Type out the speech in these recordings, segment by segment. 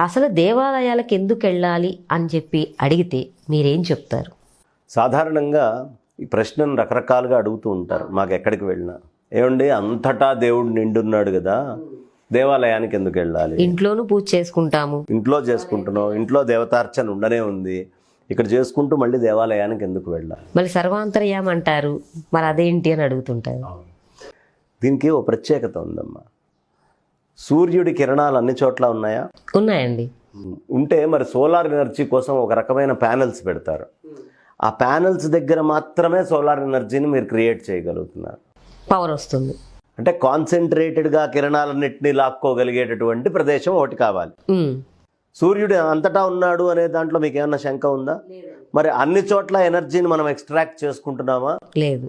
అసలు దేవాలయాలకు ఎందుకు వెళ్ళాలి అని చెప్పి అడిగితే మీరేం చెప్తారు? సాధారణంగా ఈ ప్రశ్నను రకరకాలుగా అడుగుతూ ఉంటారు. మాకు ఎక్కడికి వెళ్ళినా ఏమండి అంతటా దేవుడు నిండున్నాడు కదా, దేవాలయానికి ఎందుకు వెళ్ళాలి? ఇంట్లోనూ పూజ చేసుకుంటాము, ఇంట్లో చేసుకుంటున్నాం, ఇంట్లో దేవతార్చన ఉండనే ఉంది, ఇక్కడ చేసుకుంటూ మళ్ళీ దేవాలయానికి ఎందుకు వెళ్ళాలి? మళ్ళీ సర్వాంతర్యాం అంటారు, మరి అదేంటి అని అడుగుతుంటారు. దీనికి ఓ ప్రత్యేకత ఉందమ్మా. సూర్యుడి కిరణాలు అన్ని చోట్ల ఉన్నాయా? ఉన్నాయండి. ఉంటే మరి సోలార్ ఎనర్జీ కోసం ఒక రకమైన ప్యానెల్స్ పెడతారు. ఆ ప్యానెల్స్ దగ్గర మాత్రమే సోలార్ ఎనర్జీని మీరు క్రియేట్ చేయగలుగుతున్నారు. పవర్ వస్తుంది అంటే కాన్సన్ట్రేటెడ్గా కిరణాలన్నింటినీ లాక్కోగలిగేటటువంటి ప్రదేశం ఒకటి కావాలి. సూర్యుడు అంతటా ఉన్నాడు అనే దాంట్లో మీకు ఏమన్నా శంక ఉందా? మరి అన్ని చోట్ల ఎనర్జీని మనం ఎక్స్ట్రాక్ట్ చేసుకుంటున్నామా? లేదు,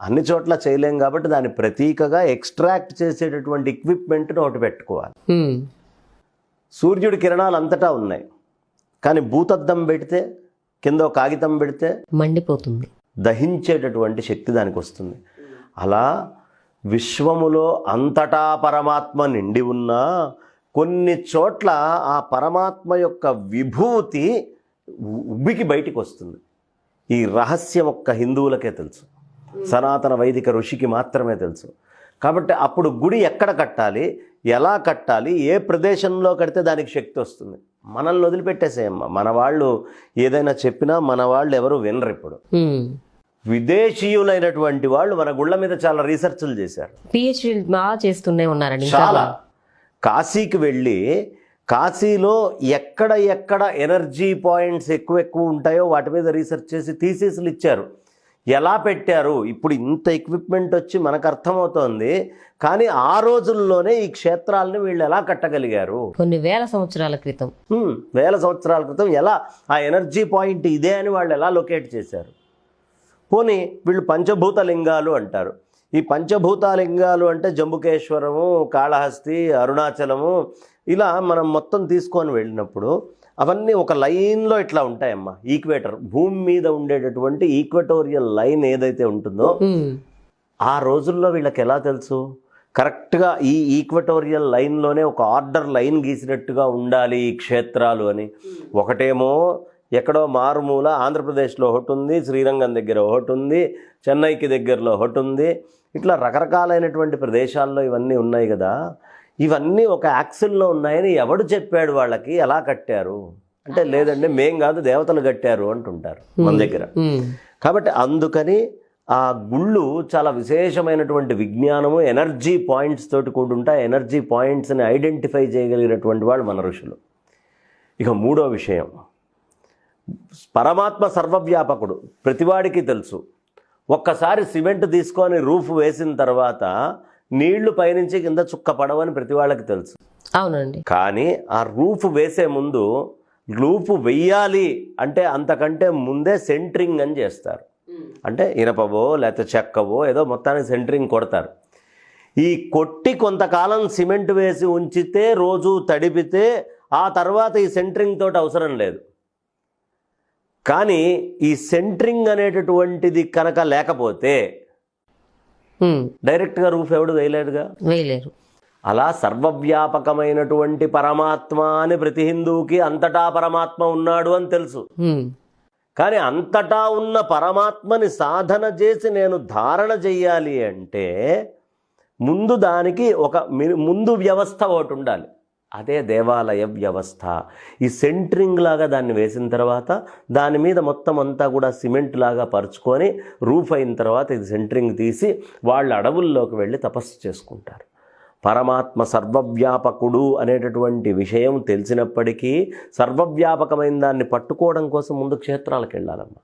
అన్ని చోట్ల చేయలేం. కాబట్టి దాని ప్రతీకగా ఎక్స్ట్రాక్ట్ చేసేటటువంటి ఎక్విప్మెంట్ని ఒకటి పెట్టుకోవాలి. సూర్యుడి కిరణాలు అంతటా ఉన్నాయి, కానీ భూతద్దం పెడితే, కింద ఒక కాగితం పెడితే మండిపోతుంది, దహించేటటువంటి శక్తి దానికి వస్తుంది. అలా విశ్వములో అంతటా పరమాత్మ నిండి ఉన్నా కొన్ని చోట్ల ఆ పరమాత్మ యొక్క విభూతి ఉబ్బికి బయటికి వస్తుంది. ఈ రహస్యం ఒక్క హిందువులకే తెలుసు, సనాతన వైదిక ఋషికి మాత్రమే తెలుసు. కాబట్టి అప్పుడు గుడి ఎక్కడ కట్టాలి, ఎలా కట్టాలి, ఏ ప్రదేశంలో కడితే దానికి శక్తి వస్తుంది. మనల్ని వదిలిపెట్టేసేయమ్మా. మన వాళ్ళు ఏదైనా చెప్పినా మన వాళ్ళు ఎవరు వినరు. ఇప్పుడు విదేశీయులైనటువంటి వాళ్ళు మన గుళ్ళ మీద చాలా రీసెర్చ్లు చేశారు, పిహెచ్డి బాగా చేస్తూనే ఉన్నారండి. చాలా కాశీకి వెళ్ళి కాశీలో ఎక్కడ ఎక్కడ ఎనర్జీ పాయింట్స్ ఎక్కువ ఉంటాయో వాటి మీద రీసెర్చ్ చేసి థీసిస్లు ఇచ్చారు. ఎలా పెట్టారు? ఇప్పుడు ఇంత ఎక్విప్మెంట్ వచ్చి మనకు అర్థమవుతోంది, కానీ ఆ రోజుల్లోనే ఈ క్షేత్రాలని వీళ్ళు ఎలా కట్టగలిగారు? కొన్ని వేల సంవత్సరాల క్రితం, వేల సంవత్సరాల క్రితం ఎలా ఆ ఎనర్జీ పాయింట్ ఇదే అని వాళ్ళు ఎలా లొకేట్ చేశారు? పోనీ వీళ్ళు పంచభూత లింగాలు అంటారు. ఈ పంచభూత లింగాలు అంటే జంబుకేశ్వరము, కాళహస్తి, అరుణాచలము, ఇలా మనం మొత్తం తీసుకొని వెళ్ళినప్పుడు అవన్నీ ఒక లైన్లో ఇట్లా ఉంటాయమ్మా. ఈక్వేటర్, భూమి మీద ఉండేటటువంటి ఈక్వటోరియల్ లైన్ ఏదైతే ఉంటుందో ఆ రోజుల్లో వీళ్ళకి ఎలా తెలుసు? కరెక్ట్గా ఈ ఈక్వటోరియల్ లైన్లోనే ఒక ఆర్డర్ లైన్ గీసినట్టుగా ఉండాలి ఈ క్షేత్రాలు అని. ఒకటేమో ఎక్కడో మారుమూల ఆంధ్రప్రదేశ్లో ఒకటి ఉంది, శ్రీరంగం దగ్గర ఒకటి ఉంది, చెన్నైకి దగ్గరలో ఒకటి ఉంది, ఇట్లా రకరకాలైనటువంటి ప్రదేశాల్లో ఇవన్నీ ఉన్నాయి కదా. ఇవన్నీ ఒక యాక్సిల్లో ఉన్నాయని ఎవడు చెప్పాడు వాళ్ళకి? ఎలా కట్టారు అంటే, లేదండి మేం కాదు దేవతలు కట్టారు అంటుంటారు మన దగ్గర. కాబట్టి అందుకని ఆ గుళ్ళు చాలా విశేషమైనటువంటి విజ్ఞానము, ఎనర్జీ పాయింట్స్ తోటి కూడుంటాయి. ఎనర్జీ పాయింట్స్ని ఐడెంటిఫై చేయగలిగినటువంటి వాళ్ళు మన ఋషులు. ఇక మూడో విషయం, పరమాత్మ సర్వవ్యాపకుడు, ప్రతివాడికి తెలుసు. ఒక్కసారి సిమెంట్ తీసుకొని రూఫ్ వేసిన తర్వాత నీళ్లు పైనుంచి కింద చుక్క పడవని ప్రతి వాళ్ళకి తెలుసు. అవునండి. కానీ ఆ రూఫ్ వేసే ముందు, రూఫ్ వెయ్యాలి అంటే అంతకంటే ముందే సెంట్రింగ్ అని చేస్తారు. అంటే ఇనపవో లేకపోతే చెక్కవో ఏదో మొత్తానికి సెంట్రింగ్ కొడతారు. ఈ కొట్టి కొంతకాలం సిమెంట్ వేసి ఉంచితే, రోజు తడిపితే, ఆ తర్వాత ఈ సెంట్రింగ్ తోటి అవసరం లేదు. కానీ ఈ సెంట్రింగ్ అనేటటువంటిది కనుక లేకపోతే డైరెక్ట్గా రూఫ్ ఎవడు వేయలేరు. అలా సర్వవ్యాపకమైనటువంటి పరమాత్మ అని ప్రతి హిందువుకి అంతటా పరమాత్మ ఉన్నాడు అని తెలుసు. కానీ అంతటా ఉన్న పరమాత్మని సాధన చేసి నేను ధారణ చెయ్యాలి అంటే ముందు దానికి ఒక ముందు వ్యవస్థ ఒకటి ఉండాలి. అదే దేవాలయ వ్యవస్థ. ఈ సెంట్రింగ్ లాగా దాన్ని వేసిన తర్వాత దాని మీద మొత్తం అంతా కూడా సిమెంట్ లాగా పరుచుకొని రూఫ్ అయిన తర్వాత ఇది సెంట్రింగ్ తీసి వాళ్ళు అడవుల్లోకి వెళ్ళి తపస్సు చేసుకుంటారు. పరమాత్మ సర్వవ్యాపకుడు అనేటటువంటి విషయం తెలిసినప్పటికీ సర్వవ్యాపకమైన దాన్ని పట్టుకోవడం కోసం ముందు క్షేత్రాలకు వెళ్ళాలమ్మా.